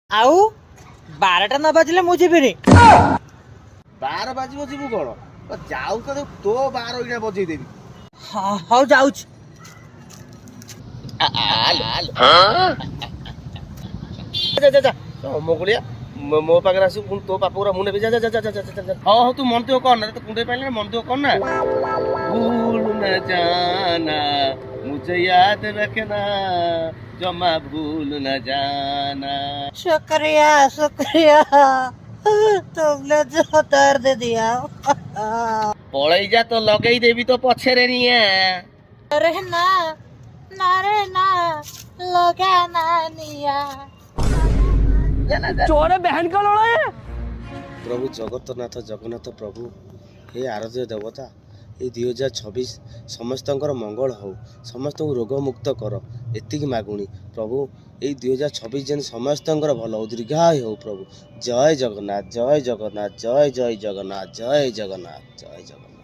ଆଉ 12ଟା ନ ବାଜିଲେ ମୁଁ ଯିବିନି। 12 ବାଜିବ ଯିବୁ କଣ? ଯାଉ ତ ତୋ 12 ଏଇନା ବଜେଇଦେବି। ହଉ ଯାଉଛି। ଅମଗୁଳିଆ ମୋ ପାଖରେ ଆସିବୁ ପୁଣି ତୋ ପାପ ଗୁରା ମୁଁ ନେବି। ଯା ଯା ଯା ଯା ଯା। ହଉ ତୁ ମନ ଦୁଃଖ କରନା, ତତେ କୁଣ୍ଡେଇ ପାଇଲେ ମନ ଦୁଃଖ କରନା। ଭୁଲ न जाना मुझे याद रखना जमा भूल न जाना। शुक्रिया शुक्रिया, तुमने जो दर्द दिया। पळेई जा तो लगेई देवी तो पछरे निया। अरे ना ना रे ना, लगा ना निया। चोर बहन का लड़ा है। प्रभु जगतनाथ जगन्नाथ प्रभु हे आराध्य देवता, ये 2026 समस्तଙ୍କର मंगल हो, समस्त रोग मुक्त कर एतिकी मागुणी प्रभु। ये 2026 जेन समस्तଙ୍କର भल हो, दीर्घायु हो प्रभु। जय जगन्नाथ जय जगन्नाथ जय जय जगन्नाथ जय जगन्नाथ जय जगन्नाथ।